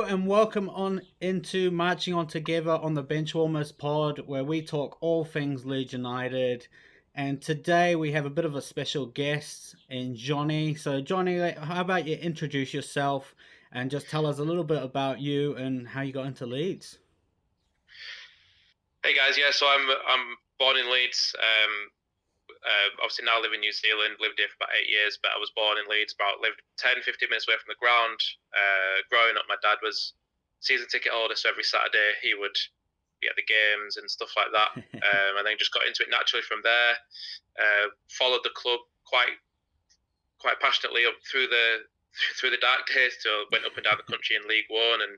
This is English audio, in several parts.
and welcome on into Marching On Together on the Benchwarmers pod, where we talk all things Leeds United. And today we have a bit of a special guest in Johnny. So, Johnny, how about you introduce yourself and just tell us a little bit about you and how you got into Leeds? Hey guys, yeah, so I'm born in Leeds. Obviously now live in New Zealand. Lived here for about 8 years, but I was born in Leeds. Lived 10, 15 minutes away from the ground. Growing up, my dad was season ticket holder, so every Saturday he would be at the games and stuff like that. And then just got into it naturally from there. Followed the club quite passionately up through the dark days. So went up and down the country in League One and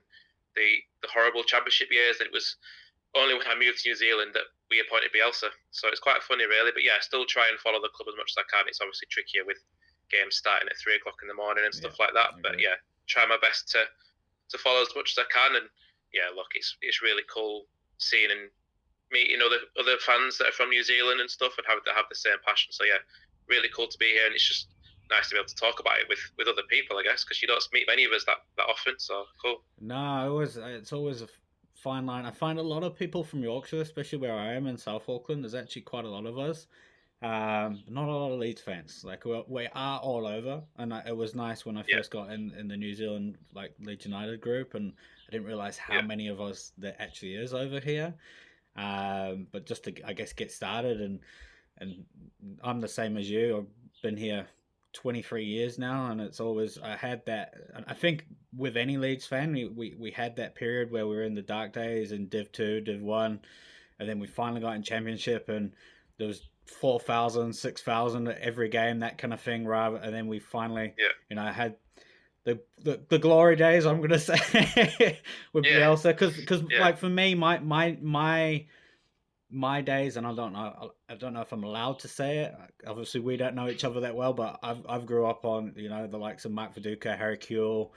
the horrible Championship years. And it was only when I moved to New Zealand that we appointed Bielsa. So it's quite funny, really. But yeah, I still try and follow the club as much as I can. It's obviously trickier with games starting at 3 o'clock in the morning and stuff like that. But yeah, try my best to follow as much as I can. And yeah, look, it's really cool seeing and meeting other fans that are from New Zealand and stuff and have the same passion. So yeah, really cool to be here, and it's just nice to be able to talk about it with other people, I guess, because you don't meet many of us that often. So cool. No, it's always a fine line. I find a lot of people from Yorkshire, especially where I am in South Auckland. There's actually quite a lot of us. Not a lot of Leeds fans. Like we are all over, and it was nice when I Yeah, first got in the New Zealand like Leeds United group, and I didn't realize how yeah, many of us there actually is over here. But just to I guess get started, and I'm the same as you. I've been here 23 years now, and it's always I had that. I think with any Leeds fan, we had that period where we were in the dark days in Div 2, Div 1, and then we finally got in Championship, and there was 4,000, 6,000 at every game, that kind of thing. Rather, and then we finally, yeah, had the glory days. I'm gonna say with yeah, Bielsa, because yeah, like for me, my days, and I don't know if I'm allowed to say it. Obviously, we don't know each other that well, but I've grew up on the likes of Mark Viduka, Harry Kewell.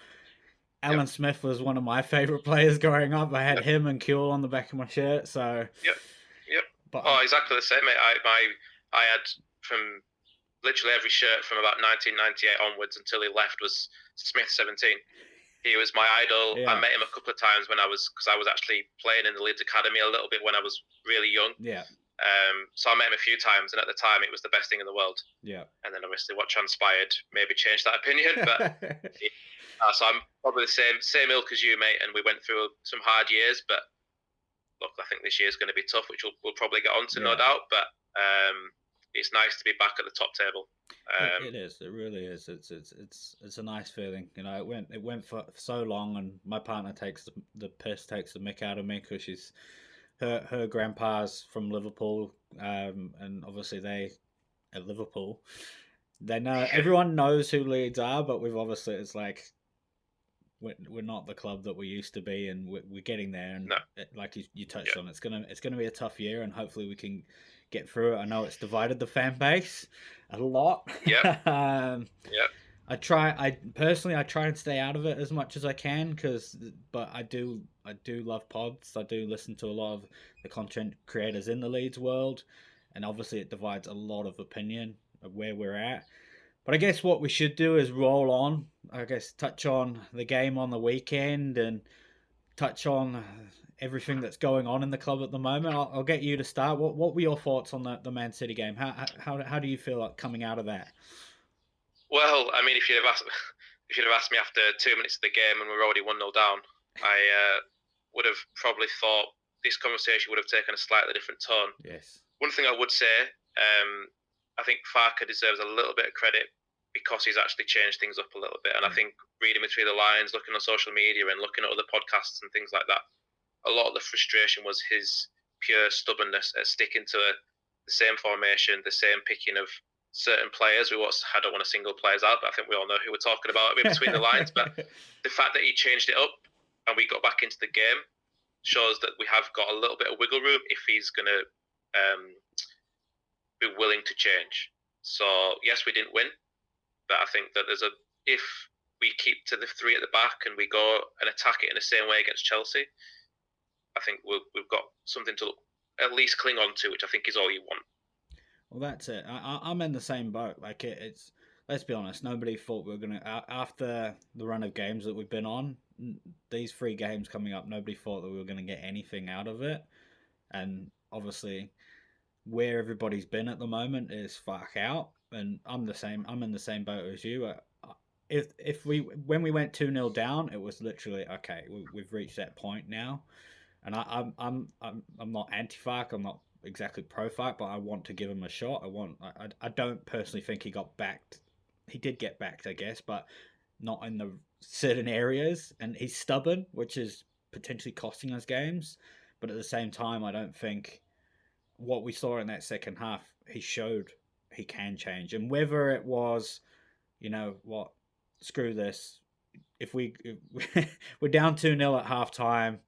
yeah, Alan Smith was one of my favorite players growing up. I had yeah, him and Kewell on the back of my shirt. So, yeah, yeah. but Oh, exactly the same, mate. I had from literally every shirt from about 1998 onwards until he left was Smith 17. He was my idol. I yeah, met him a couple of times because I was actually playing in the Leeds Academy a little bit when I was really young. yeah, So I met him a few times, and at the time it was the best thing in the world. yeah. And then obviously what transpired maybe changed that opinion. But so I'm probably the same ilk as you, mate. And we went through some hard years, but look, I think this year is going to be tough, which we'll probably get onto, no Yeah. doubt. But it's nice to be back at the top table. It is. It really is. It's a nice feeling. It went for so long, and my partner takes the piss, takes the mick out of me because her grandpa's from Liverpool, and obviously they at Liverpool. They know Yeah, everyone knows who Leeds are, but we've obviously it's like we're not the club that we used to be, and we're getting there. And no, like you touched yeah, on, it's gonna be a tough year, and hopefully we can get through it. I know it's divided the fan base a lot. yeah, um, yeah, I personally I try and stay out of it as much as I can but I do love pods. I do listen to a lot of the content creators in the Leeds world, and obviously it divides a lot of opinion of where we're at. But I guess what we should do is roll on. I guess touch on the game on the weekend and touch on everything that's going on in the club at the moment. I'll get you to start. What were your thoughts on the Man City game? How do you feel like coming out of that? Well, I mean, if you'd have asked me after 2 minutes of the game and we were already 1-0 down, I would have probably thought this conversation would have taken a slightly different tone. Yes. One thing I would say, I think Farke deserves a little bit of credit because he's actually changed things up a little bit. And I think reading between the lines, looking on social media and looking at other podcasts and things like that, a lot of the frustration was his pure stubbornness at sticking to the same formation, the same picking of certain players. I don't want to single players out, but I think we all know who we're talking about between the lines. But the fact that he changed it up and we got back into the game shows that we have got a little bit of wiggle room if he's going to be willing to change. So yes, we didn't win, but I think that if we keep to the three at the back and we go and attack it in the same way against Chelsea, I think we've got something to at least cling on to, which I think is all you want. Well, that's it. I'm in the same boat. Like it's let's be honest. Nobody thought we were gonna after the run of games that we've been on. these 3 games coming up, nobody thought that we were going to get anything out of it, and obviously where everybody's been at the moment is fuck out, and I'm the same. I'm in the same boat as you. If we when we went 2-0 down, it was literally okay. We've reached that point now, and I'm not anti Farke. I'm not exactly pro Farke, but I want to give him a shot. I don't personally think he got backed. He did get backed, I guess, but not in the certain areas, and he's stubborn, which is potentially costing us games. But at the same time, I don't think what we saw in that second half, he showed he can change. And whether it was, what, screw this. If we're down 2-0 at halftime,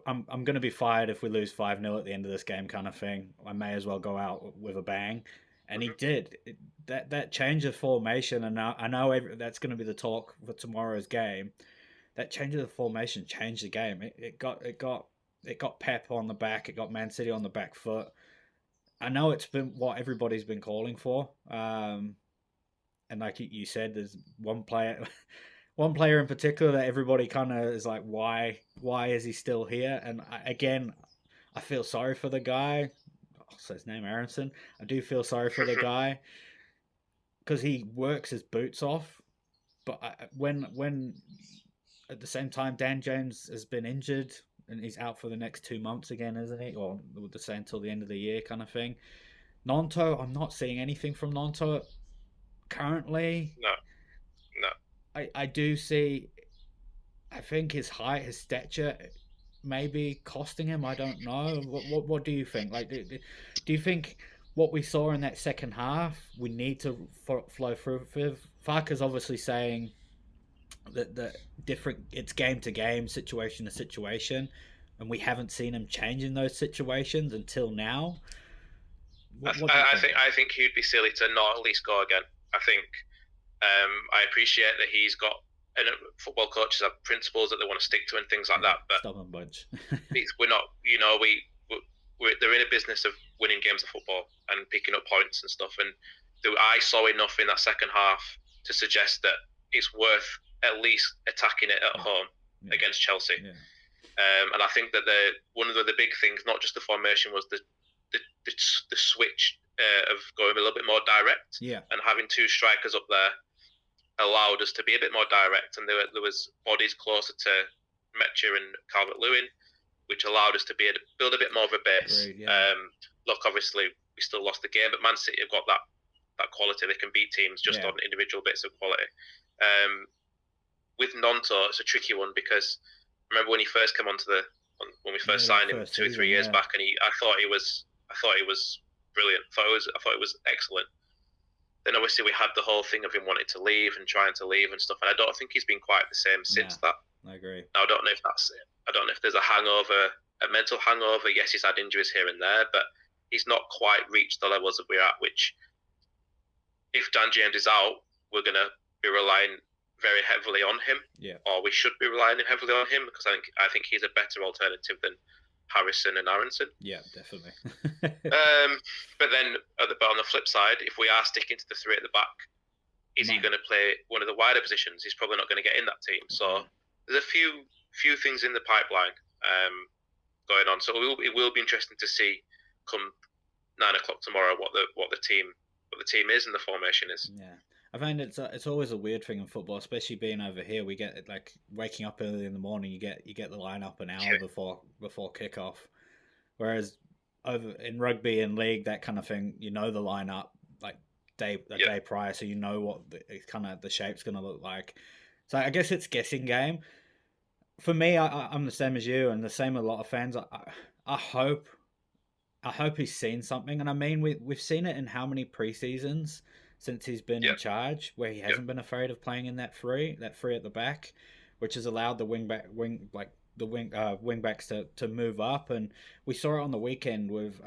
I'm going to be fired if we lose 5-0 at the end of this game, kind of thing. I may as well go out with a bang. And he did. That change of formation, and I know that's going to be the talk for tomorrow's game. That change of the formation changed the game. It got Pep on the back. It got Man City on the back foot. I know it's been what everybody's been calling for. And like you said, there's one player, one player in particular that everybody kind of is like, why is he still here? And I feel sorry for the guy. So his name Aronson. I do feel sorry for the guy because he works his boots off. But when at the same time Dan James has been injured and he's out for the next 2 months again, isn't he? Or the same until the end of the year, kind of thing. Nonto, I'm not seeing anything from Nonto currently. No. I do see. I think his height, his stature, maybe costing him. I don't know. What do you think? Like, do you think what we saw in that second half we need to flow through? Farke's obviously saying that different. It's game to game, situation to situation, and we haven't seen him change in those situations until now. I think he'd be silly to not at least go again. I think I appreciate that he's got, and football coaches have principles that they want to stick to and things like that. But stubborn bunch. we're not, they're in a business of winning games of football and picking up points and stuff. And I saw enough in that second half to suggest that it's worth at least attacking it at home against Chelsea. Yeah. And I think that one of the big things, not just the formation, was the switch of going a little bit more direct. Yeah. And having 2 strikers up there allowed us to be a bit more direct, and there was bodies closer to Metcher and Calvert-Lewin, which allowed us to build a bit more of a base. Great, yeah. Look, obviously we still lost the game, but Man City have got that quality. They can beat teams just on individual bits of quality. With Nonto, it's a tricky one because I remember when he first came when we first signed him 2 or 3 years back, and I thought he was brilliant. I thought it was excellent. Then obviously we had the whole thing of him wanting to leave and trying to leave and stuff, and I don't think he's been quite the same since that. I agree. Now, I don't know if that's it. I don't know if there's a hangover, a mental hangover. Yes, he's had injuries here and there, but he's not quite reached the levels that we're at. Which, if Dan James is out, we're going to be relying very heavily on him. Yeah. Or we should be relying heavily on him because I think he's a better alternative than Harrison and Aronson. Yeah, definitely. But then on the flip side, if we are sticking to the 3 at the back, is he going to play one of the wider positions? He's probably not going to get in that team. So there's a few things in the pipeline going on. So it will be interesting to see come 9 o'clock tomorrow what the team is and the formation is. Yeah. I find it's always a weird thing in football, especially being over here. We get like waking up early in the morning. You get the lineup an hour before kickoff, whereas over in rugby and league, that kind of thing, the lineup like day prior, so you know what the shape's going to look like. So I guess it's guessing game. For me, I'm the same as you, and the same with a lot of fans. I hope he's seen something, and I mean we've seen it in how many preseasons since he's been in charge, where he hasn't been afraid of playing in that three at the back, which has allowed the wingbacks to move up. And we saw it on the weekend with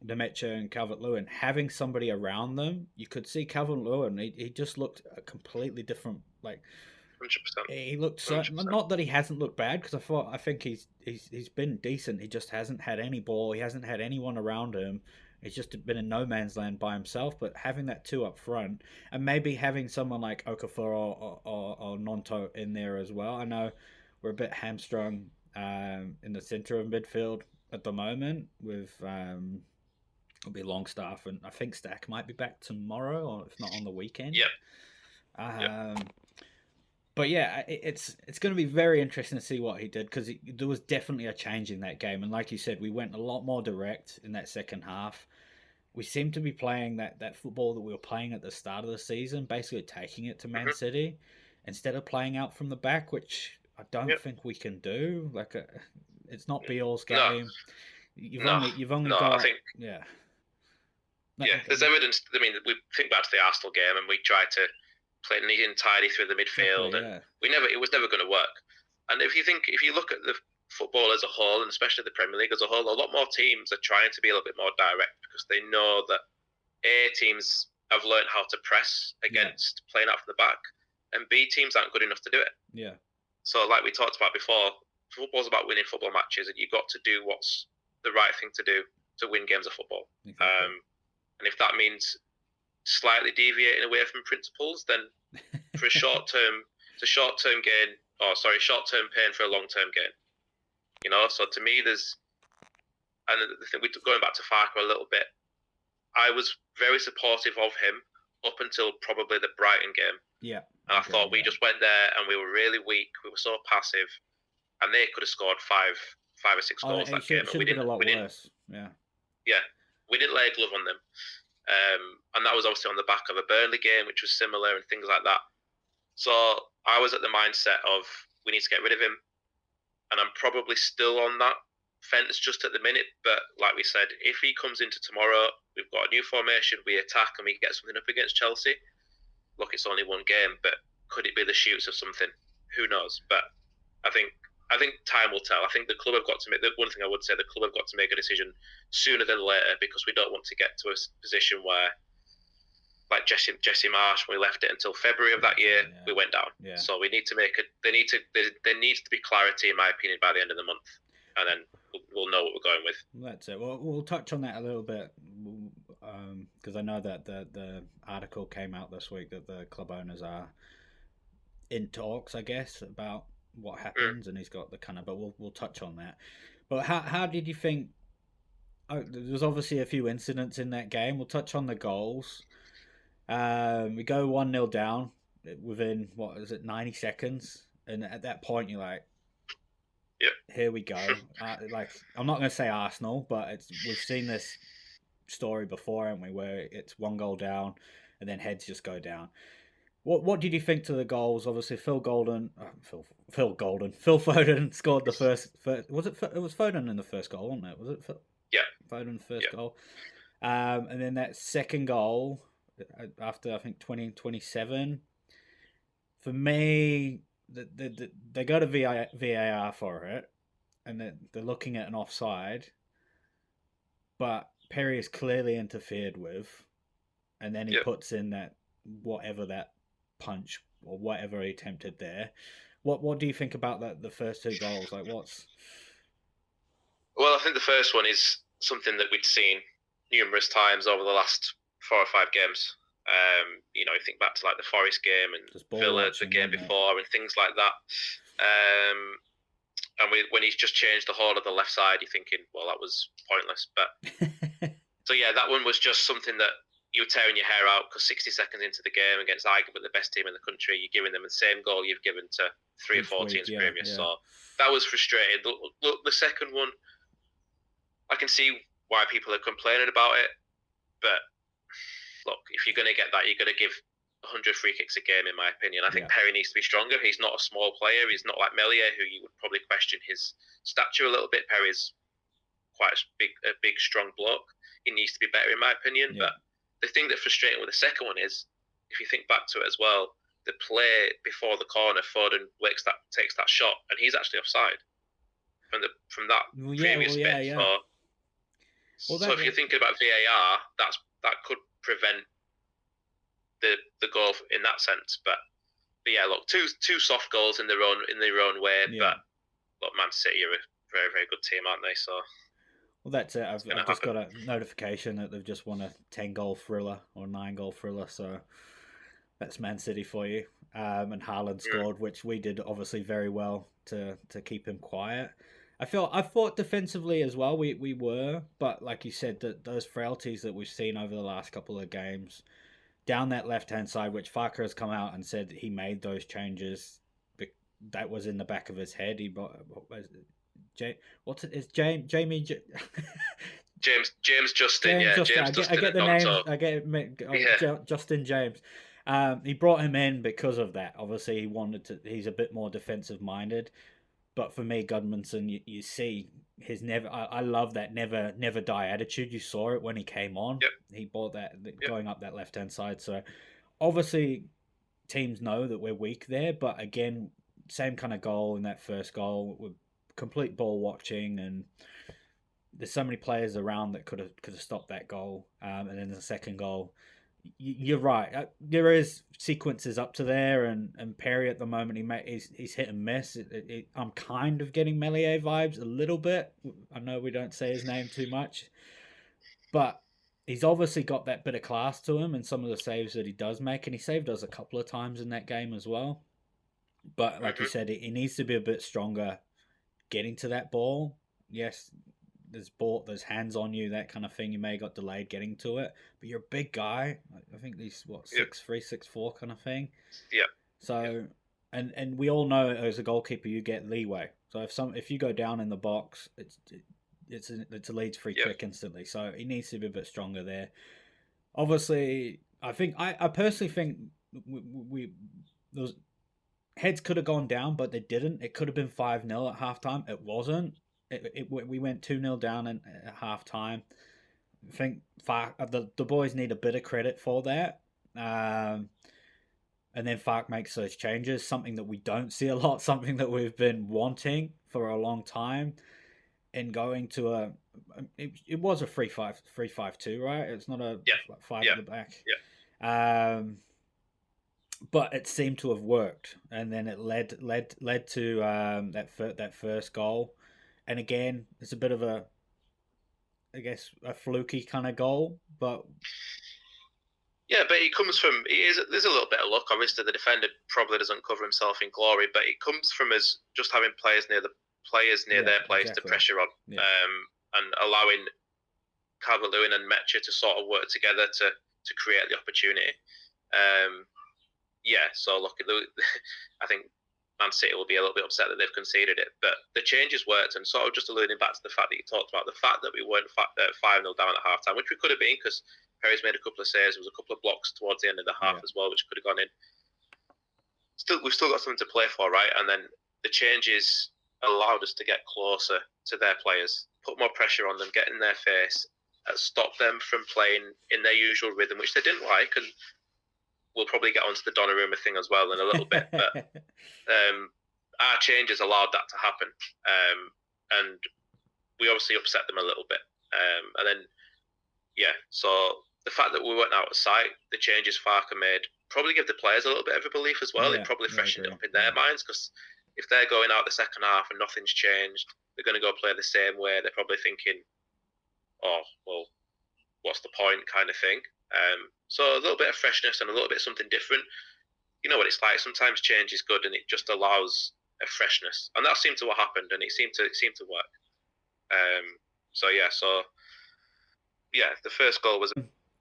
Demetcher and Calvert-Lewin having somebody around them. You could see Calvert-Lewin; he just looked a completely different. Like 100%. He looked so, not that he hasn't looked bad, because I think he's been decent. He just hasn't had any ball. He hasn't had anyone around him. He's just been in no man's land by himself. But having that two up front, and maybe having someone like Okafor or Nonto in there as well. I know we're a bit hamstrung in the center of midfield at the moment with it'll be Longstaff, and I think Stack might be back tomorrow, or if not on the weekend. Yep. Um, but yeah, it's going to be very interesting to see what he did, because there was definitely a change in that game, and like you said, we went a lot more direct in that second half. We seemed to be playing that football that we were playing at the start of the season, basically taking it to Man City instead of playing out from the back, which I don't think we can do. Like, it's not Beale's game. No. You've only got, I think, yeah. Yeah, there's evidence. I mean, we think back to the Arsenal game, and we tried to play neat and tidy through the midfield, and it was never going to work. And if you look at the football as a whole, and especially the Premier League as a whole, a lot more teams are trying to be a little bit more direct, because they know that teams have learned how to press against playing out from the back, and B teams aren't good enough to do it. Yeah. So, like we talked about before, football's about winning football matches, and you've got to do what's the right thing to do to win games of football. Exactly. And if that means slightly deviating away from principles, then for a short-term gain, short-term pain for a long-term gain. You know, so to me, and the thing, going back to Farke a little bit, I was very supportive of him up until probably the Brighton game. Yeah. And I thought we just went there and we were really weak. We were so passive, and they could have scored five or six goals that game. And we didn't. A lot worse. Yeah. Yeah, we didn't lay a glove on them. And that was obviously on the back of a Burnley game, which was similar, and things like that. So I was at the mindset of, we need to get rid of him. And I'm probably still on that fence just at the minute. But like we said, if he comes into tomorrow, we've got a new formation, we attack and we get something up against Chelsea. Look, it's only one game, but could it be the shoots of something? Who knows? But I think time will tell. I think the club have got to make, the one thing I would say, the club have got to make a decision sooner than later, because we don't want to get to a position where, like Jesse Marsh, when we left it until February of that year, we went down. Yeah. So we need to make it. There needs to be clarity, in my opinion, by the end of the month, and then we'll know what we're going with. That's it. Well, we'll touch on that a little bit, because I know that the article came out this week that the club owners are in talks, I guess, about what happens, and he's got the kind of. But we'll touch on that. But how did you think? There was obviously a few incidents in that game. We'll touch on the goals. We go 1-0 down within 90 seconds, and at that point you're like, "Yep, here we go." Like, I'm not going to say Arsenal, but we've seen this story before, haven't we? Where it's 1 goal down, and then heads just go down. What did you think to the goals? Obviously, Phil Foden scored the first. Was it? It was Foden in the first goal, wasn't it? Was it? Yeah. Foden first goal, and then that second goal. After I think 27, for me, they go to VAR for it, and they're looking at an offside, but Perry is clearly interfered with, and then he puts in that whatever that punch or whatever he attempted there. What do you think about the first two goals? Like, what's? Well, I think the first one is something that we'd seen numerous times over the last 4 or 5 games. You think back to like the Forest game and Villa the game before and things like that. And when he's just changed the whole of the left side, you're thinking, well, that was pointless. But so yeah, that one was just something that you were tearing your hair out, because 60 seconds into the game against arguably the best team in the country, you're giving them the same goal you've given to 3 or 4 teams previous. Yeah. So that was frustrating. Look, the second one, I can see why people are complaining about it, but look, if you're going to get that, you're going to give 100 free kicks a game, in my opinion. I think Perry needs to be stronger. He's not a small player. He's not like Melier, who you would probably question his stature a little bit. Perry's quite a big, strong bloke. He needs to be better, in my opinion. Yeah. But the thing that's frustrating with the second one is, if you think back to it as well, the play before the corner, Foden takes that shot, and he's actually offside from that previous bit. Yeah. So if you're thinking about VAR, that could prevent the goal in that sense. But yeah, look, two soft goals in their own way. Yeah. But look, Man City are a very, very good team, aren't they? So Well, that's it. It's going I've to just happen. got a notification that they've just won a 10-goal thriller or 9-goal thriller. So that's Man City for you. And Haaland Mm. scored, which we did obviously very well to keep him quiet. I thought defensively as well. We were, but like you said, that those frailties that we've seen over the last couple of games down that left hand side, which Farke has come out and said he made those changes. That was in the back of his head. He brought what's it? Is Jamie James Justin, James yeah, Justin. James I Justin get and the names. Gnonto. I get Yeah, Justin James. He brought him in because of that. Obviously, he wanted to. He's a bit more defensive minded. But for me, Gudmundsson, you see his never. I love that never die attitude. You saw it when he came on. yep, He brought that yep, going up that left hand side. So obviously, teams know that we're weak there. But again, same kind of goal in that first goal with complete ball watching, and there's so many players around that could have stopped that goal. And then the second goal, you're right. There is sequences up to there, and Perry at the moment he's hit and miss. I'm kind of getting Melier vibes a little bit. I know we don't say his name too much, but he's obviously got that bit of class to him, and some of the saves that he does make, and he saved us a couple of times in that game as well. But like you hmm said, he needs to be a bit stronger getting to that ball. Yes, there's hands on you, that kind of thing. You may have got delayed getting to it, but you're a big guy. I think he's what yep, 6'3", 6'4" kind of thing. yep, yep, So, and we all know as a goalkeeper you get leeway. So if you go down in the box, it's a Leeds free yep. kick instantly. So he needs to be a bit stronger there. Obviously, I personally think we those heads could have gone down, but they didn't. It could have been 5-0 at halftime. It wasn't. We went 2-0 down at halftime. I think the boys need a bit of credit for that. And then Fark makes those changes, something that we don't see a lot, something that we've been wanting for a long time, and going to it was a 3-5-2, right? It's not a Yeah, five yeah, at the back. yeah. But it seemed to have worked, and then it led to that first goal, and again, it's a bit of I guess a fluky kind of goal, but Yeah, but it comes from there's a little bit of luck. Obviously, the defender probably doesn't cover himself in glory, but it comes from us just having players near yeah, their place to exactly, pressure on, yeah, and allowing Calvert-Lewin and Mecha to sort of work together to create the opportunity. Yeah, so look, I think Man City will be a little bit upset that they've conceded it, but the changes worked, and sort of just alluding back to the fact that you talked about, the fact that we weren't 5-0 down at half time, which we could have been because Perry's made a couple of saves. There was a couple of blocks towards the end of the half yeah, as well, which could have gone in. We've still got something to play for, right? And then the changes allowed us to get closer to their players, put more pressure on them, get in their face, stop them from playing in their usual rhythm, which they didn't like. And we'll probably get onto the Donnarumma thing as well in a little bit, but our changes allowed that to happen, and we obviously upset them a little bit, and then yeah, so the fact that we weren't out of sight, the changes Farke made probably give the players a little bit of a belief as well. It yeah, probably yeah, I freshened it agree, up in their minds, because if they're going out the second half and nothing's changed, they're going to go play the same way. They're probably thinking, oh well, what's the point, kind of thing. So a little bit of freshness and a little bit of something different. You know what it's like. Sometimes change is good, and it just allows a freshness, and that seemed to what happened, and it seemed to work. So yeah, the first goal was.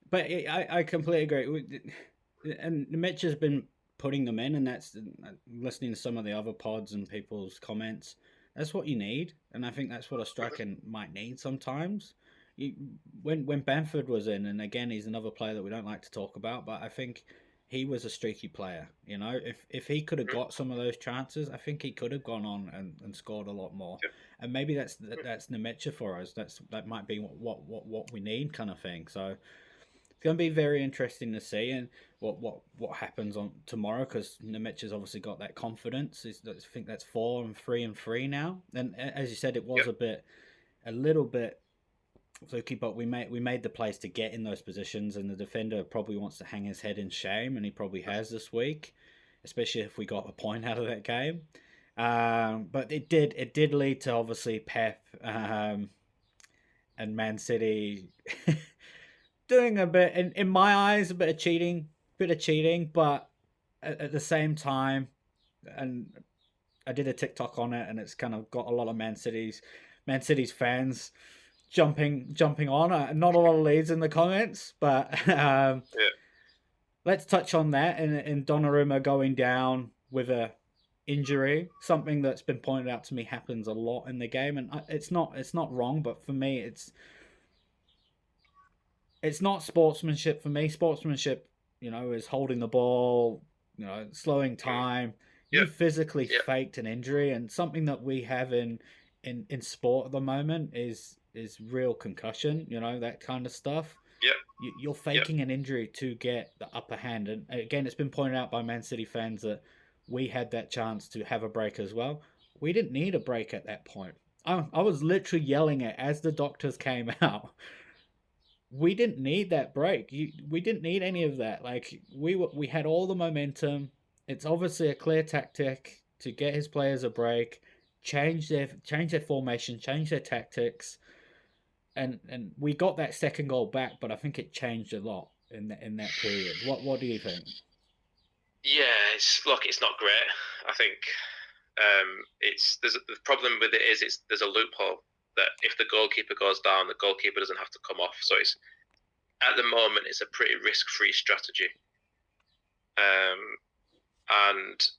But I completely agree. And Mitch has been putting them in, and that's listening to some of the other pods and people's comments. That's what you need, and I think that's what a striker might need sometimes. When Bamford was in, and again he's another player that we don't like to talk about, but I think he was a streaky player. You know, if he could have got some of those chances, I think he could have gone on and scored a lot more. And maybe that's Nemecha for us. That might be what we need, kind of thing. So it's going to be very interesting to see and what happens on tomorrow, because Nemecha's obviously got that confidence. I think that's 4-3 now. And as you said, it was a little bit fluky, but we made the plays to get in those positions, and the defender probably wants to hang his head in shame, and he probably has this week, especially if we got a point out of that game. But it did lead to obviously Pep and Man City doing a bit in my eyes, a bit of cheating, but at the same time, and I did a TikTok on it, and it's kind of got a lot of Man City's fans jumping on. Not a lot of leads in the comments, but Yeah. let's touch on that. And Donnarumma going down with a injury, something that's been pointed out to me happens a lot in the game, and it's not wrong, but for me, it's not sportsmanship. For me, sportsmanship, is holding the ball, slowing Mm. time. You Yep. physically Yep. faked an injury, and something that we have in sport at the moment is real concussion. That kind of stuff. Yep. You're Yep. faking an injury to get the upper hand, and again, it's been pointed out by Man City fans that we had that chance to have a break as well. We didn't need a break at that point. I was literally yelling it as the doctors came out. We didn't need that break. We didn't need any of that. Like we had all the momentum. It's obviously a clear tactic to get his players a break, change their formation, change their tactics, and we got that second goal back. But I think it changed a lot in that period. What do you think? Yeah, it's not great. I think the problem with it is there's a loophole that if the goalkeeper goes down, the goalkeeper doesn't have to come off. So it's at the moment it's a pretty risk-free strategy, and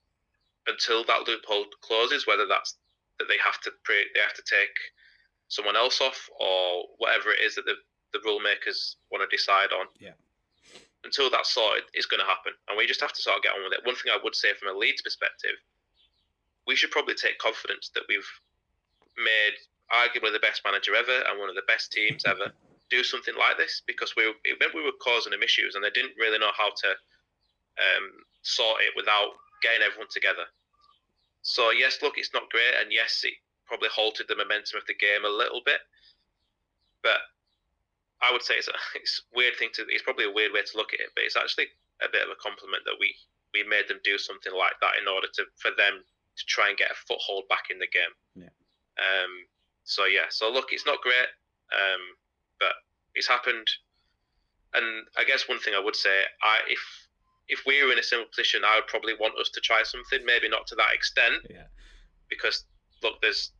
until that loophole closes, whether that's that they have to take someone else off or whatever it is that the rule makers want to decide on. Yeah. Until that's sorted, it's going to happen, and we just have to sort of get on with it. One thing I would say from a Leeds perspective, we should probably take confidence that we've made arguably the best manager ever and one of the best teams ever do something like this, because we were causing them issues and they didn't really know how to sort it without getting everyone together. So yes, look, it's not great, and yes, it probably halted the momentum of the game a little bit, but I would say it's weird thing to. It's probably a weird way to look at it, but it's actually a bit of a compliment that we made them do something like that in order for them to try and get a foothold back in the game. Yeah. So yeah. So look, it's not great, but it's happened. And I guess one thing I would say, if we were in a similar position, I would probably want us to try something. Maybe not to that extent, Yeah. because look, there's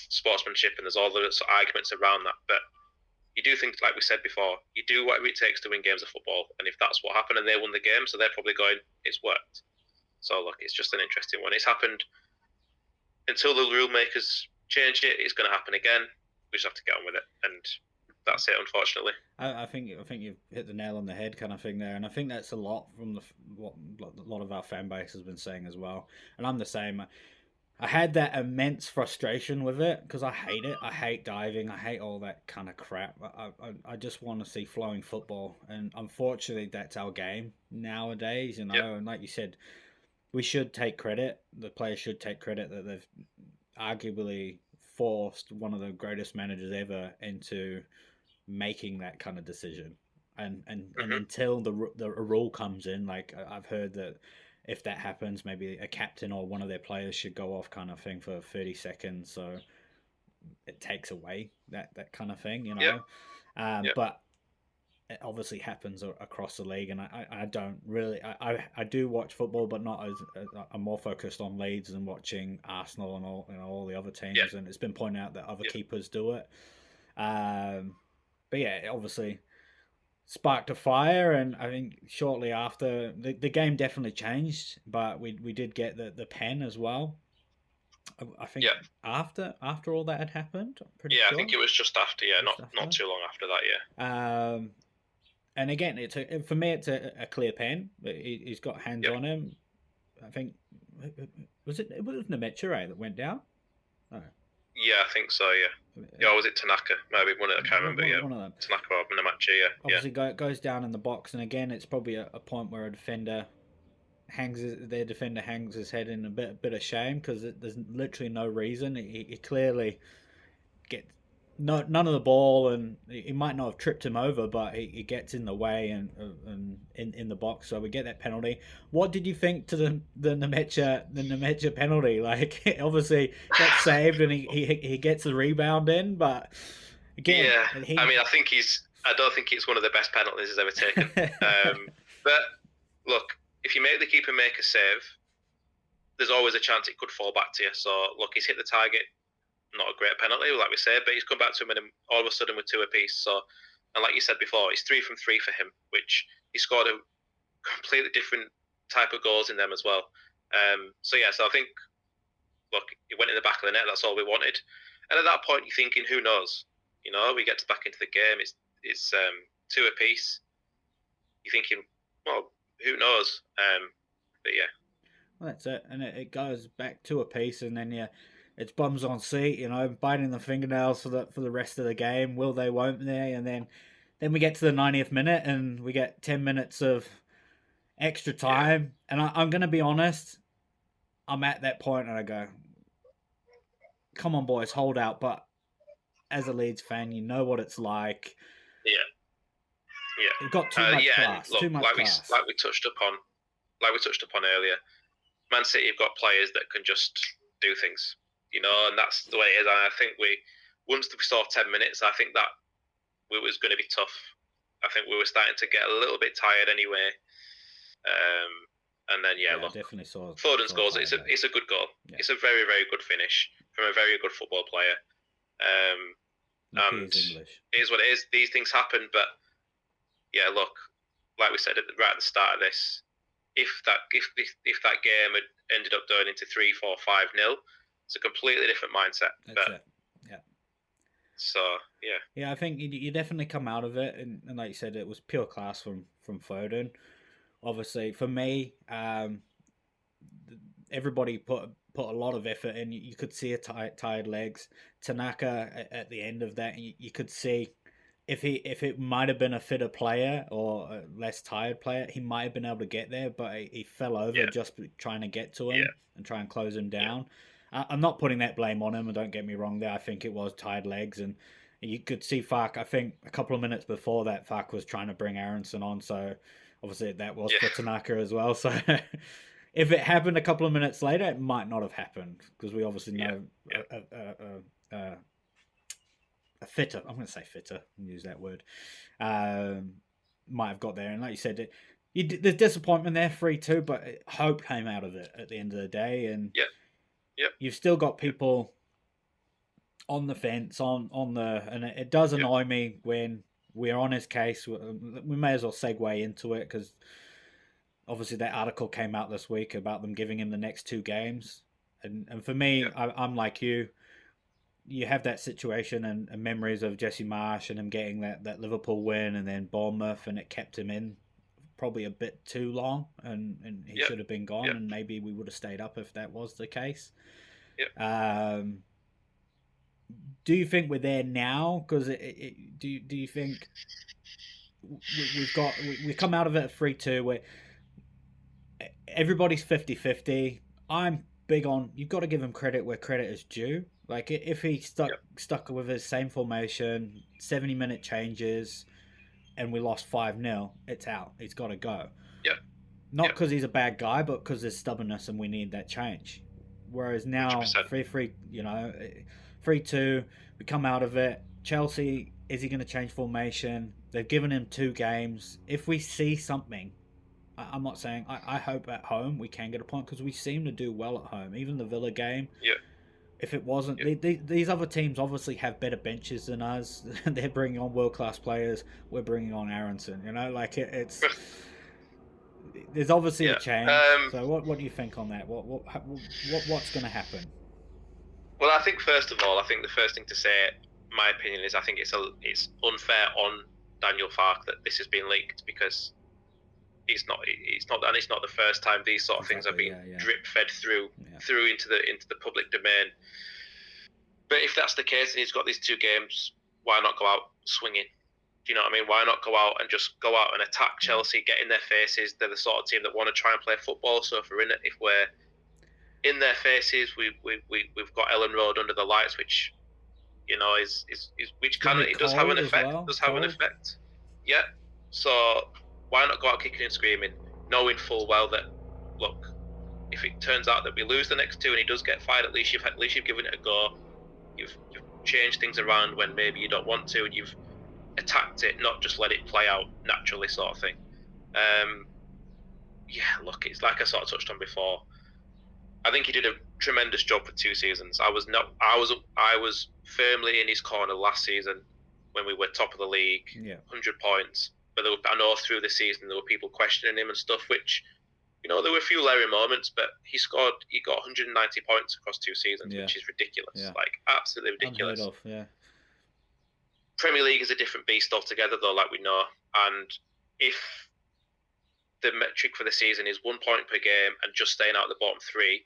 sportsmanship and there's all the sort of arguments around that, but you do things like we said before. You do whatever it takes to win games of football, and if that's what happened and they won the game, so they're probably going, it's worked. So look, it's just an interesting one. It's happened. Until the rule makers change it, it's going to happen again. We just have to get on with it, and that's it, unfortunately. I think you've hit the nail on the head, kind of thing there, and I think that's a lot from what a lot of our fan base has been saying as well. And I'm the same. I had that immense frustration with it because I hate it. I hate diving. I hate all that kind of crap. I just want to see flowing football, and unfortunately, that's our game nowadays. Yep. And like you said, we should take credit. The players should take credit that they've arguably forced one of the greatest managers ever into making that kind of decision. And until the rule comes in, like I've heard that if that happens, maybe a captain or one of their players should go off, kind of thing, for 30 seconds, so it takes away that kind of thing, But it obviously happens across the league, and I don't really I do watch football, but not as I'm more focused on Leeds and watching Arsenal and all the other teams, and it's been pointed out that other keepers do it. But yeah, obviously sparked a fire, and I think shortly after the game definitely changed, but we did get the pen as well. I think after all that had happened. I'm pretty sure. I think it was just after. Yeah, not too long after that. Yeah. And again, for me, it's a clear pen. He's got hands on him. I think was it Nemecha that went down? Oh. Yeah, I think so. Yeah. Or was it Tanaka? Maybe one of them. I can't remember. Yeah, one of them. Tanaka or Nemecha. Yeah. Obviously, goes down in the box, and again, it's probably a point where their defender hangs his head in a bit of shame, because there's literally no reason. He clearly none of the ball, and he might not have tripped him over, but he gets in the way and in the box. So we get that penalty. What did you think to the Nemecha penalty? Like obviously got saved and he gets the rebound in, but again, Yeah, and I he mean, I don't think it's one of the best penalties he's ever taken. But look, if you make the keeper make a save, there's always a chance it could fall back to you. So look, he's hit the target. Not a great penalty, like we said, but he's come back to him and all of a sudden with two apiece. So, and like you said before, it's 3 from 3 for him, which he scored a completely different type of goals in them as well. So yeah, so I think, look, it went in the back of the net. That's all we wanted. And at that point, you're thinking, who knows? You know, we get back into the game. It's two apiece. You're thinking, well, who knows? But yeah. Well, that's it, and it goes back to a piece, and then it's bums on seat, biting the fingernails for the rest of the game. Will they? Won't they? And then we get to the 90th minute, and we get 10 minutes of extra time. And I'm gonna be honest, I'm at that point, and I go, "Come on, boys, hold out." But as a Leeds fan, you know what it's like. Yeah. Yeah. We've got too much class. Look, too much class. Like we touched upon earlier, Man City have got players that can just do things, and that's the way it is. And I think once we saw 10 minutes, I think that it was going to be tough. I think we were starting to get a little bit tired anyway. And then look, definitely saw Foden's goals. It's a good goal. Yeah. It's a very, very good finish from a very good football player. And it is what it is. These things happen, but yeah, look, like we said right at the start of this, if that game had ended up going into 3-4-5-0, it's a completely different mindset. That's it. Yeah. So yeah. Yeah, I think you definitely come out of it, and like you said, it was pure class from Foden. Obviously, for me, everybody put a lot of effort in. You could see tired legs. Tanaka at the end of that, you could see if it might have been a fitter player or a less tired player, he might have been able to get there, but he fell over just trying to get to him and try and close him down. I'm not putting that blame on him, and don't get me wrong there. I think it was tired legs, and you could see Farke. I think a couple of minutes before that, Farke was trying to bring Aronson on, so obviously that was for Tanaka as well. So if it happened a couple of minutes later, it might not have happened, because we obviously know a fitter, I'm going to say fitter, use that word, might have got there. And like you said, there's disappointment there, 3-2, but hope came out of it at the end of the day. And you've still got people on the fence, and it does annoy me when we're on his case. We may as well segue into it, because obviously that article came out this week about them giving him the next 2 games. And for me, I'm like you. You have that situation and memories of Jesse Marsh and him getting that Liverpool win and then Bournemouth, and it kept him in probably a bit too long, and he should have been gone, and maybe we would have stayed up if that was the case. Do you think we're there now? Because do you think we come out of it at 3-2 where everybody's 50-50? I'm big on, you've got to give him credit where credit is due. Like, if he stuck with his same formation, 70-minute changes, and we lost 5-0, it's out. He's got to go. Not because he's a bad guy, but because there's stubbornness and we need that change. Whereas now, 3-3, 3-2, we come out of it. Chelsea, is he going to change formation? They've given him 2 games. If we see something, I'm not saying, I hope at home we can get a point, because we seem to do well at home. Even the Villa game. If it wasn't, these other teams obviously have better benches than us. They're bringing on world-class players. We're bringing on Aronson. Like it's there's obviously a change. So what do you think on that? What's going to happen? Well, I think first of all, the first thing to say, my opinion, is I think it's unfair on Daniel Farke that this has been leaked, because it's not the first time these sort of things have been drip fed through into the public domain. But if that's the case and he's got these 2 games, why not go out swinging? Do you know what I mean? Why not go out and attack Chelsea, get in their faces? They're the sort of team that want to try and play football. So if we're in their faces, we've got Ellen Road under the lights, which you know, is which It's gonna can be it does have an cold as effect. well. Does have an Cold. effect. Yeah. So why not go out kicking and screaming, knowing full well that, look, if it turns out that we lose the next two and he does get fired, at least you've given it a go. You've changed things around when maybe you don't want to, and you've attacked it, not just let it play out naturally, sort of thing. Yeah, look, it's like I sort of touched on before. I think he did a tremendous job for 2 seasons. I was firmly in his corner last season when we were top of the league, 100 points. But I know through the season there were people questioning him and stuff, which, you know, there were a few Larry moments, but he got 190 points across 2 seasons, which is ridiculous, like absolutely ridiculous. Unheard of, yeah. Premier League is a different beast altogether, though, like we know. And if the metric for the season is 1 point per game and just staying out of the bottom three,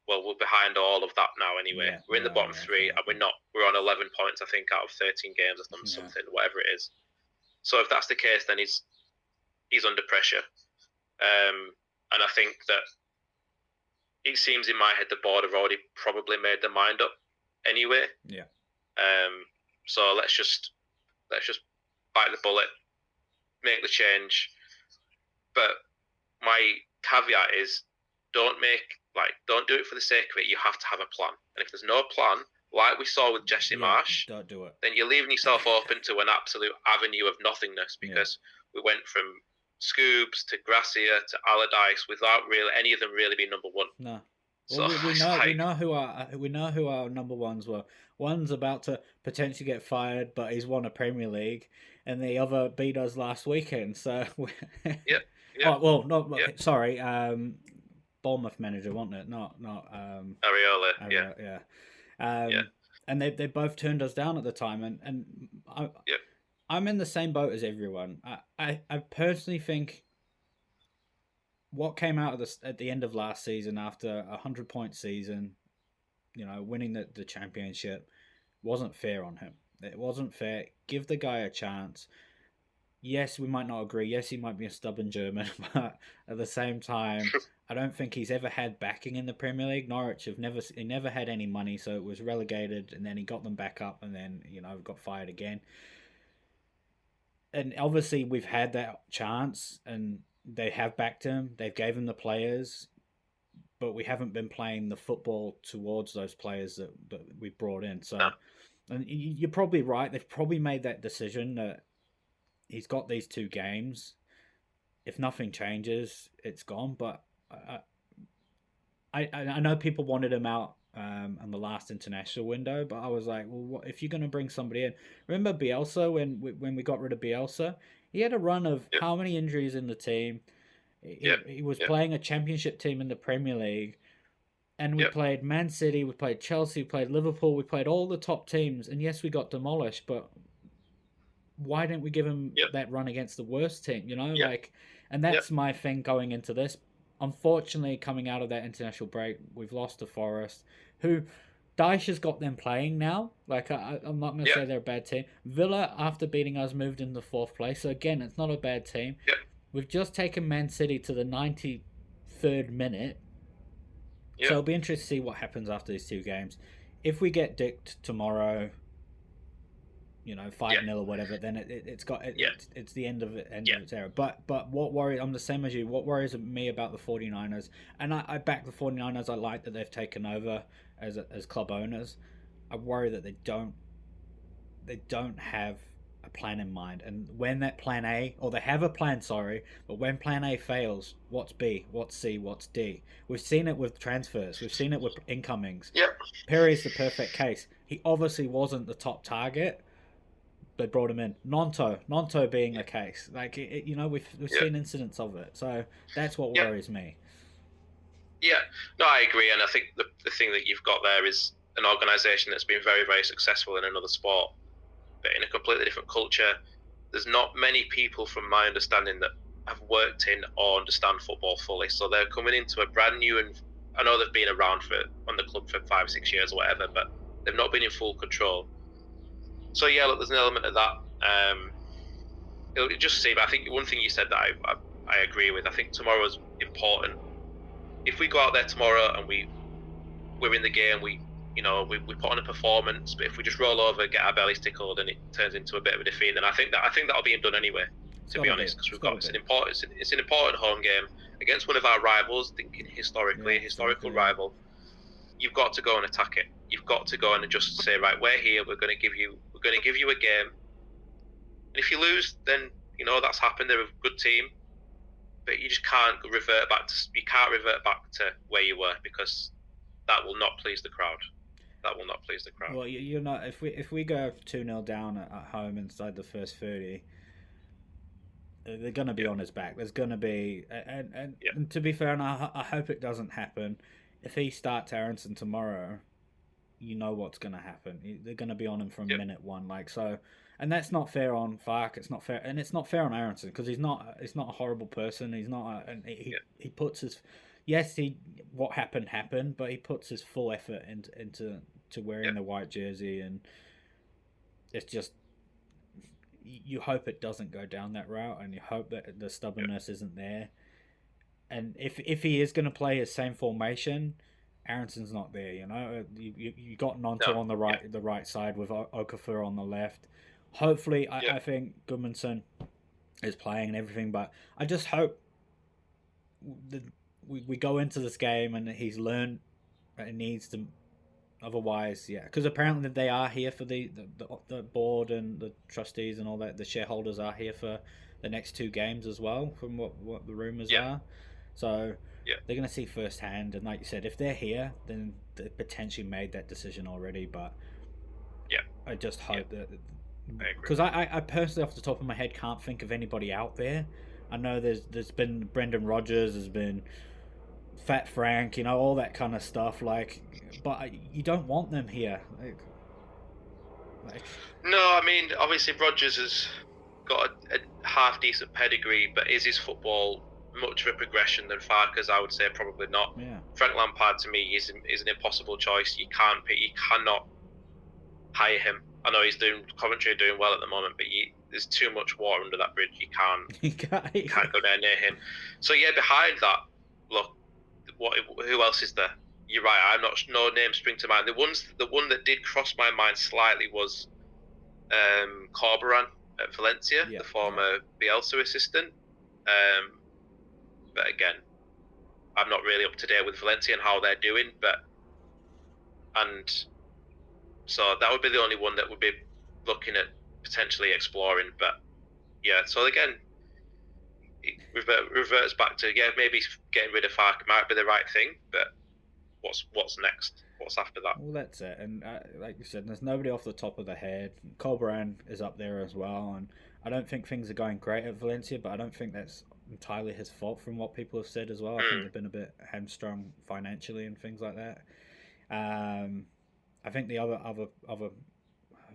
well, we're behind all of that now anyway. Yeah, we're in the bottom three, and we're on 11 points, I think, out of 13 games or something, whatever it is. So if that's the case, then he's under pressure. And I think that it seems in my head the board have already probably made their mind up anyway. Yeah. So let's just bite the bullet, make the change. But my caveat is, don't do it for the sake of it. You have to have a plan. And if there's no plan, like we saw with Jesse Marsh, don't do it. Then you're leaving yourself open to an absolute avenue of nothingness, because we went from Scoobs to Gracia to Allardyce without really any of them really being number one. No. Well, so we know who our number ones were. One's about to potentially get fired, but he's won a Premier League, and the other beat us last weekend. So yeah. Oh, well, sorry, Bournemouth manager, wasn't it? Not Areola. Yeah. And they both turned us down at the time, and I'm in the same boat as everyone. I personally think what came out of at the end of last season after a 100-point season, you know, winning the championship, wasn't fair on him. It wasn't fair. Give the guy a chance. Yes, we might not agree. Yes, he might be a stubborn German, but at the same time, I don't think he's ever had backing in the Premier League. Norwich he never had any money, so it was relegated, and then he got them back up, and then, you know, got fired again. And obviously, we've had that chance, and they have backed him. They've gave him the players, but we haven't been playing the football towards those players that we brought in. So, and you're probably right. They've probably made that decision that he's got these 2 games. If nothing changes, it's gone. But I know people wanted him out in the last international window, but I was like, well, if you're going to bring somebody in, remember Bielsa when we got rid of Bielsa? He had a run of how many injuries in the team. He was playing a championship team in the Premier League, and we played Man City, we played Chelsea, we played Liverpool, we played all the top teams, and yes, we got demolished, but why didn't we give him that run against the worst team, you know? And that's my thing going into this. Unfortunately, coming out of that international break, we've lost to Forest, who Dyche has got them playing now. Like, I'm not going to say they're a bad team. Villa, after beating us, moved into 4th place. So, again, it's not a bad team. We've just taken Man City to the 93rd minute. So, it'll be interesting to see what happens after these 2 games. If we get dicked tomorrow, you know, 5-0 or whatever, then it's the end of its era. But what worries, I'm the same as you, what worries me about the 49ers, and I back the 49ers, I like that they've taken over as club owners. I worry that they don't have a plan in mind, and when that plan A, or they have a plan, but when plan A fails, what's B, what's C, what's D? We've seen it with transfers, we've seen it with incomings. Perry's the perfect case. He obviously wasn't the top target. They brought him in. Nonto being a case. Like, you know, we've seen incidents of it. So that's what worries me. Yeah, no, I agree. And I think the thing that you've got there is an organisation that's been very, very successful in another sport, but in a completely different culture. There's not many people, from my understanding, that have worked in or understand football fully. So they're coming into a brand new, and I know they've been around on the club for 5 or 6 years or whatever, but they've not been in full control. So yeah, look, there's an element of that. It'll just see, but I think one thing you said that I agree with. I think tomorrow's important. If we go out there tomorrow and we're in the game, we we put on a performance, but if we just roll over, get our bellies tickled, and it turns into a bit of a defeat, then I think that'll be done anyway. To be honest, because it's an important home game against one of our rivals. Thinking historically, a historical rival, you've got to go and attack it. You've got to go in and just say, right, we're here. We're going to give you a game. And if you lose, then that's happened. They're a good team, but you just can't revert back to where you were, because that will not please the crowd. That will not please the crowd. Well, if we go 2-0 down at home inside the first 30, they're going to be on his back. There's going to be, and to be fair, and I hope it doesn't happen. If he starts Aronson tomorrow, you know what's going to happen. They're going to be on him from minute one, and that's not fair on Farke. It's not fair, and it's not fair on Aronson, because he's not a horrible person. He's not, he puts his, what happened, but he puts his full effort into wearing the white jersey, and it's just, you hope it doesn't go down that route, and you hope that the stubbornness isn't there. And if he is going to play his same formation, Aronson's not there. You got Nonto on the right side with Okafor on the left. Hopefully, I think Gudmundsson is playing and everything, but I just hope that we go into this game and he's learned that he needs to. Otherwise, because apparently they are here for the board and the trustees and all that. The shareholders are here for the next 2 games as well, from what the rumors are. So they're going to see firsthand. And like you said, if they're here, then they potentially made that decision already. But I just hope that, because I personally, off the top of my head, can't think of anybody out there. I know there's been Brendan Rodgers, there's been Fat Frank, all that kind of stuff. But you don't want them here. No, I mean, obviously Rodgers has got a half decent pedigree, but is his football much of a progression than Farke's? I would say probably not. Yeah. Frank Lampard to me is an impossible choice. You cannot hire him. I know Coventry are doing well at the moment, but there's too much water under that bridge. You can't go down near him. So behind that, look, who else is there? You're right. No names spring to mind. The one that did cross my mind slightly was Corberan at Valencia, the former Bielsa assistant. But again, I'm not really up to date with Valencia and how they're doing. So that would be the only one that would be looking at potentially exploring. But so again, it reverts back to maybe getting rid of Farke might be the right thing, but what's next? What's after that? Well, that's it. And like you said, there's nobody off the top of the head. Corberan is up there as well, and I don't think things are going great at Valencia, but I don't think that's entirely his fault from what people have said as well. I think they've been a bit hamstrung financially and things like that. I think the other what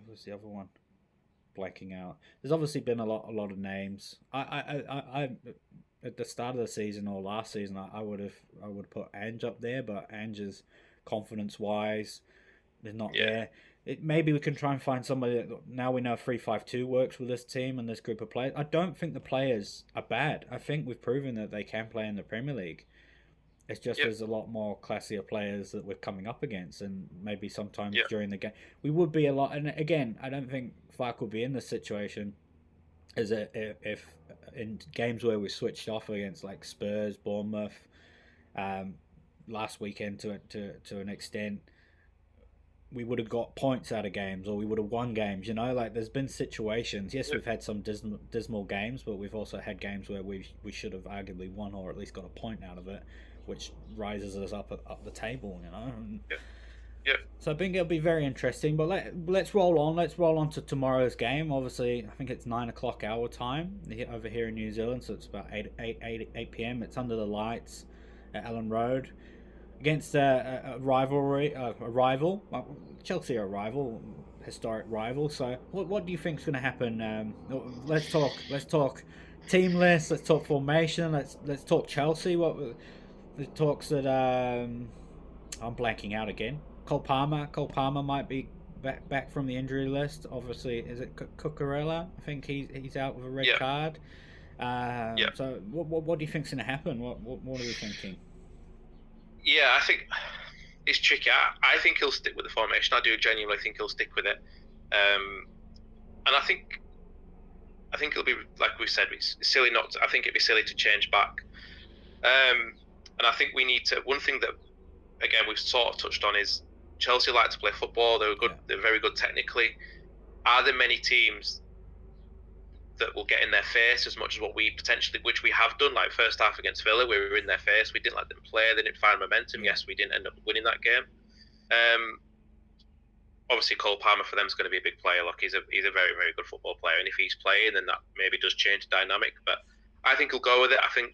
was the other one? Blanking out. There's obviously been a lot of names. I at the start of the season or last season, I would have put Ange up there, but Ange's confidence wise is not there. Maybe we can try and find somebody that, now we know 3-5-2 works with this team and this group of players. I don't think the players are bad. I think we've proven that they can play in the Premier League. It's just there's a lot more classier players that we're coming up against, and maybe sometimes during the game we would be a lot. And again, I don't think Farke will be in this situation as if in games where we switched off against like Spurs, Bournemouth, last weekend to an extent, we would have got points out of games, or we would have won games. Like there's been situations. Yes, we've had some dismal games, but we've also had games where we should have arguably won, or at least got a point out of it, which rises us up the table. So I think it'll be very interesting. But let's roll on. Let's roll on to tomorrow's game. Obviously, I think it's 9:00 our time over here in New Zealand, so it's about 8 p.m. It's under the lights at Ellen Road against a rival. Chelsea are a rival, historic rival. So what do you think is going to happen? Let's talk team list. Let's talk formation. Let's talk Chelsea. What the talks that I'm blanking out again. Cole Palmer might be back from the injury list. Obviously, is it Cucurella? I think he's out with a red card. So what do you think's going to happen? What are we thinking? Yeah, I think it's tricky. I think he'll stick with the formation. I do genuinely think he'll stick with it. And I think it'll be like we said. It's silly not. I think it'd be silly to change back. And I think we need to. One thing that again we've sort of touched on is Chelsea like to play football. They're good. Yeah. They're very good technically. Are there many teams that will get in their face as much as what we potentially, which we have done, like first half against Villa, we were in their face. We didn't let them play. They didn't find momentum. Yes, we didn't end up winning that game. Obviously, Cole Palmer for them is going to be a big player. Like he's a very, very good football player, and if he's playing, then that maybe does change the dynamic. But I think he'll go with it. I think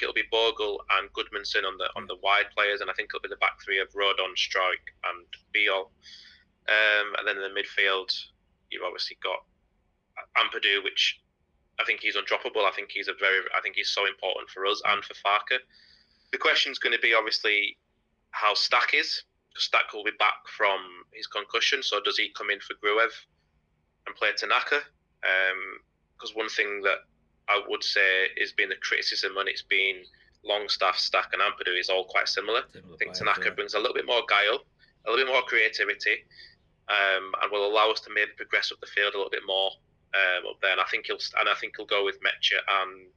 it'll be Bogle and Goodmanson on the wide players, and I think it'll be the back three of Rodon, Struijk, and Biol. And then in the midfield, you've obviously got Ampadu, which I think he's undroppable. I think he's so important for us and for Farke. The question's going to be obviously how Stack is. Stack will be back from his concussion, so does he come in for Gruev and play Tanaka? Because one thing that I would say has been the criticism when it's been Longstaff, Stack, and Ampadu is all quite similar. I think Tanaka brings a little bit more guile, a little bit more creativity, and will allow us to maybe progress up the field a little bit more up there. And I think he'll go with Mecha and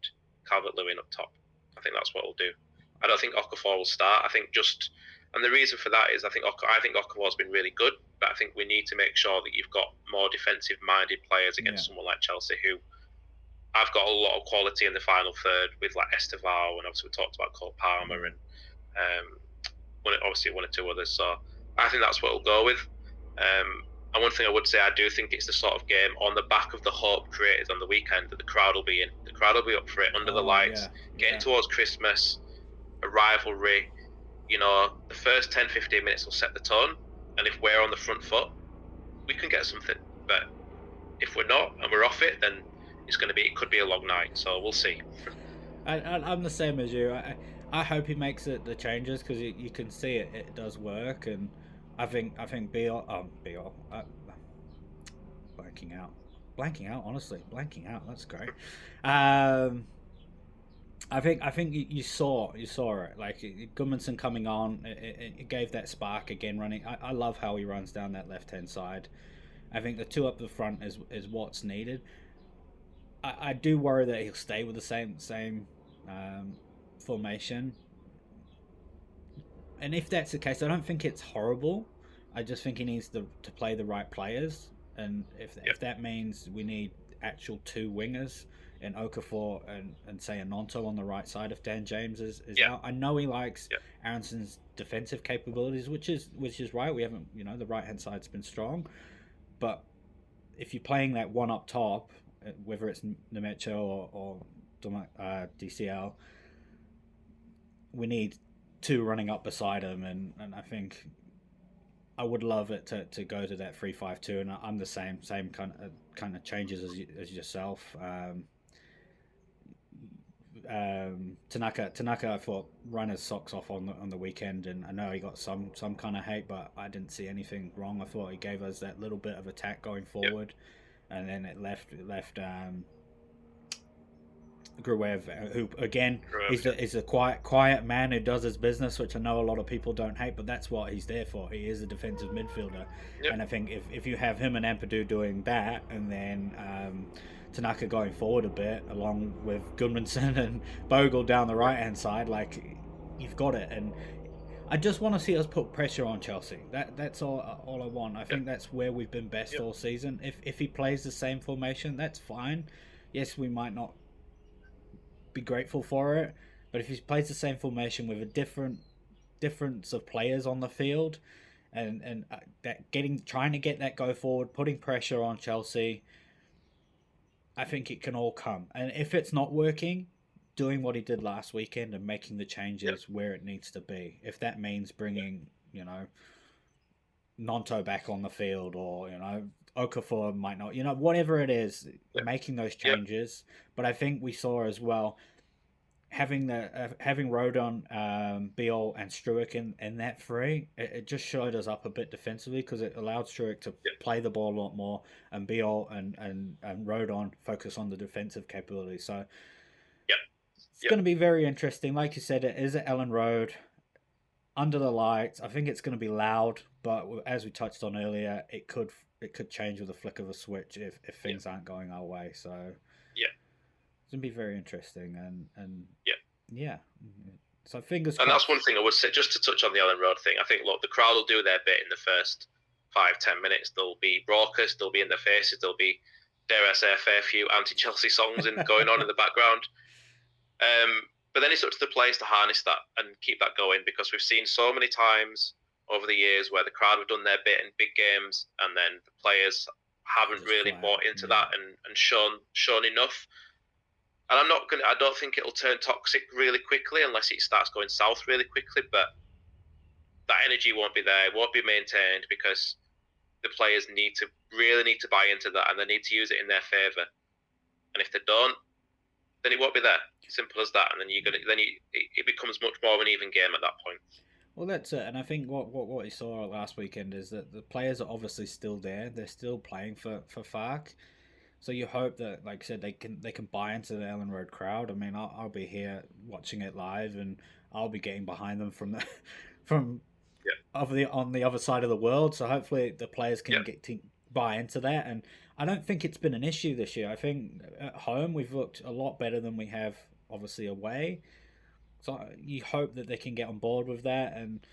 Calvert-Lewin up top. I think that's what he'll do. I don't think Okafor will start. And the reason for that is I think Okafor's been really good, but I think we need to make sure that you've got more defensive-minded players against someone like Chelsea, who have got a lot of quality in the final third with like Estevao, and obviously we talked about Cole Palmer and one or two others. So I think that's what we'll go with. And one thing I would say, I do think it's the sort of game on the back of the hope created on the weekend that the crowd will be in. The crowd will be up for it under the lights, getting towards Christmas, a rivalry. You know, the first 10, 15 minutes will set the tone. And if we're on the front foot, we can get something. But if we're not and we're off it, then it could be a long night. So we'll see. I'm the same as you. I hope he makes the changes because you can see it does work. And I think Biol, blanking out, honestly, that's great. I think you saw it, like Goodmanson coming on, it gave that spark again running. I love how he runs down that left hand side. I think the two up the front is what's needed. I do worry that he'll stay with the same formation, and if that's the case, I don't think it's horrible. I just think he needs to play the right players, and if that means we need actual two wingers and Okafor and say Anonto on the right side if Dan James is out. I know he likes Aronson's defensive capabilities, which is right. We haven't, the right hand side's been strong, but if you're playing that one up top, whether it's Nemecha or DCL, we need two running up beside him, and I think I would love it to go to that 3-5-2, and I'm the same kind of changes as yourself. Tanaka, I thought ran his socks off on the weekend, and I know he got some kind of hate, but I didn't see anything wrong. I thought he gave us that little bit of attack going forward, and then it left Gruev, who again is a quiet man who does his business, which I know a lot of people don't hate, but that's what he's there for. He is a defensive midfielder, and I think if you have him and Ampadu doing that, and then Tanaka going forward a bit, along with Goodmanson and Bogle down the right hand side, like you've got it. And I just want to see us put pressure on Chelsea. That's all I want. I think that's where we've been best all season. If he plays the same formation, that's fine. Yes, we might not be grateful for it, but if he plays the same formation with a difference of players on the field, and trying to get that go forward, putting pressure on Chelsea, I think it can all come. And if it's not working, doing what he did last weekend and making the changes where it needs to be. If that means bringing, Nonto back on the field, or, Okafor might not, whatever it is, making those changes. But I think we saw as well, having Rodon, Biol, and Struijk in that three, it just showed us up a bit defensively, because it allowed Struijk to play the ball a lot more, and Biol and Rodon focus on the defensive capability. So it's going to be very interesting. Like you said, it is at Ellen Road. under the lights. I think it's going to be loud, but as we touched on earlier, it could change with a flick of a switch if things aren't going our way. So yeah, it's going to be very interesting, and yeah. yeah. So fingers And crossed. that's one thing I would say, just to touch on the Ellen Road thing. I think, look, the crowd will do their bit in the first 5-10 minutes. They'll be raucous. They'll be in their faces. There'll be, dare I say, a fair few anti-Chelsea songs going on in the background. But then it's up to the players to harness that and keep that going, because we've seen so many times over the years where the crowd have done their bit in big games, and then the players haven't really bought into that and shown enough. And I don't think it'll turn toxic really quickly unless it starts going south really quickly. But that energy won't be there. It won't be maintained because the players really need to buy into that, and they need to use it in their favour. And if they don't, then it won't be there. Simple as that. And then it becomes much more of an even game at that point. Well, that's it. And I think what we saw last weekend is that the players are obviously still there. They're still playing for Farke. So you hope that, like I said, they can buy into the Ellen Road crowd. I mean, I'll be here watching it live, and I'll be getting behind them from on the other side of the world. So hopefully the players can get to buy into that. And I don't think it's been an issue this year. I think at home we've looked a lot better than we have obviously away. So you hope that they can get on board with that, and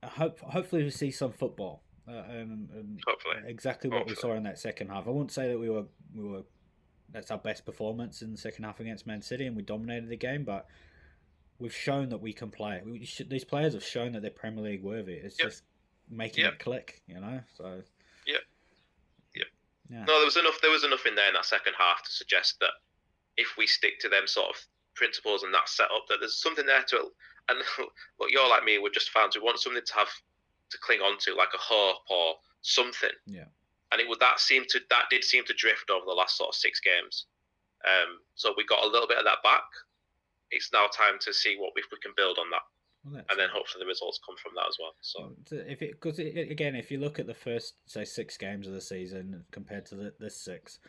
hopefully we see some football. And exactly what we saw in that second half. I wouldn't say that we were that's our best performance in the second half against Man City, and we dominated the game, but we've shown that we can play. These players have shown that they're Premier League worthy. It's just making it click, So yeah. No, there was enough in there in that second half to suggest that if we stick to them sort of principles and that setup, that there's something there to it. And look, you're like me, we're just fans. We want something to cling on to, like a hope or something. Yeah. And that did seem to drift over the last sort of 6 games. So we got a little bit of that back. It's now time to see if we can build on that. Well, and then hopefully the results come from that as well. So if you look at the first, say, 6 games of the season compared to this 6,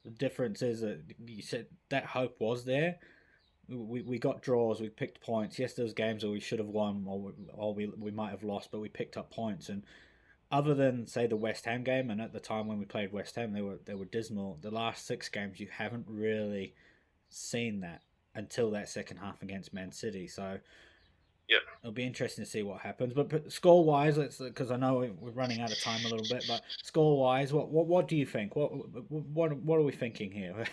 the difference is that you said that hope was there. We got draws, we picked points. Yes, there was games where we should have won or we might have lost, but we picked up points. And other than, say, the West Ham game, and at the time when we played West Ham, they were dismal. The last 6 games, you haven't really seen that until that second half against Man City. So it'll be interesting to see what happens. But score-wise, because I know we're running out of time a little bit, but score-wise, what do you think? What are we thinking here?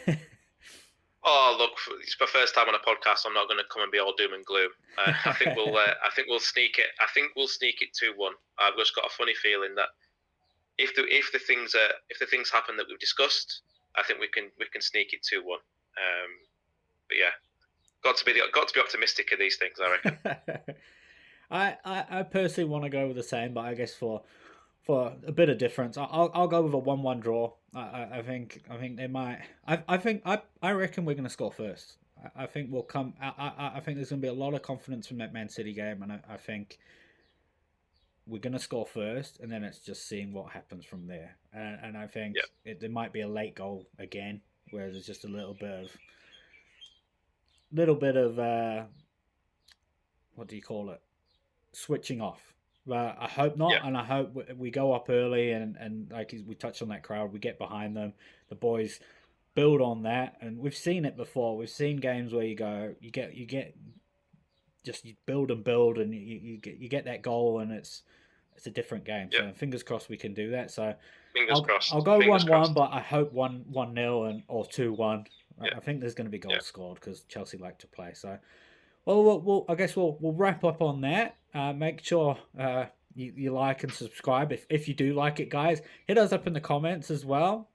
Oh, look! It's my first time on a podcast. I'm not going to come and be all doom and gloom. I think we'll sneak it. I think we'll sneak it 2-1. I've just got a funny feeling that if the things happen that we've discussed, I think we can sneak it 2-1. But yeah, got to be optimistic in these things, I reckon. I personally want to go with the same, but I guess for a bit of difference, I'll go with a 1-1 draw. I think they might. I reckon we're going to score first. I think we'll come. I think there's going to be a lot of confidence from that Man City game, and I think we're going to score first, and then it's just seeing what happens from there. And I think there might be a late goal again, where there's just a little bit of what do you call it? Switching off. But I hope not, and I hope we go up early and like we touched on that crowd, we get behind them. The boys build on that, and we've seen it before. We've seen games where you build and build, and you get that goal, and it's a different game. So fingers crossed we can do that. So I'll go 1-1, but I hope 1-0 and or 2-1. I think there's going to be goals scored because Chelsea like to play. So. Well, I guess we'll wrap up on that. Make sure you like and subscribe if you do like it, guys. Hit us up in the comments as well.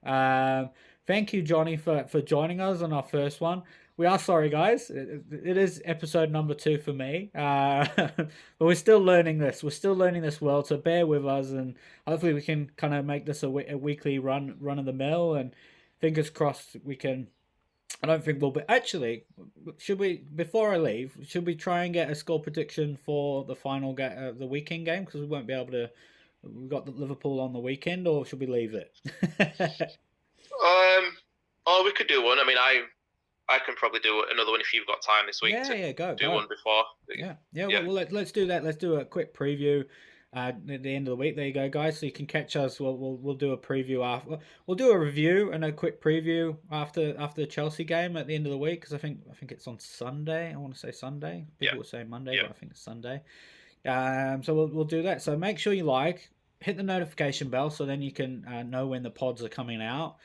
Thank you, Johnny, for joining us on our first one. We are sorry, guys. It is episode number 2 for me, but we're still learning this. We're still learning this world, so bear with us, and hopefully we can kind of make this a weekly run of the mill. And fingers crossed we can. I don't think we'll be... Actually, before I leave, should we try and get a score prediction for the final the weekend game? Because we won't be able to... We've got Liverpool on the weekend, or should we leave it? We could do one. I mean, I can probably do another one if you've got time this week to Yeah, do one before. Yeah. Yeah, Let's do that. Let's do a quick preview at the end of the week. There you go, guys. So you can catch us. We'll do a preview after. We'll do a review and a quick preview after the Chelsea game at the end of the week, because I think it's on Sunday. I want to say Sunday. yeah, People will say Monday, yeah. but I think it's Sunday. So we'll do that. So make sure you hit the notification bell, so then you can know when the pods are coming out.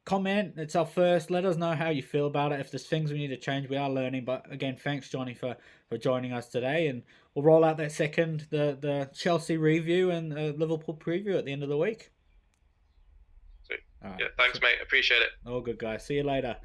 Comment, it's our first. Let us know how you feel about it. If there's things we need to change, we are learning. But again, thanks, Johnny, for joining us today. And we'll roll out that second, the Chelsea review and Liverpool preview at the end of the week. Sweet. All right. Yeah, thanks, mate. Appreciate it. All good, guys. See you later.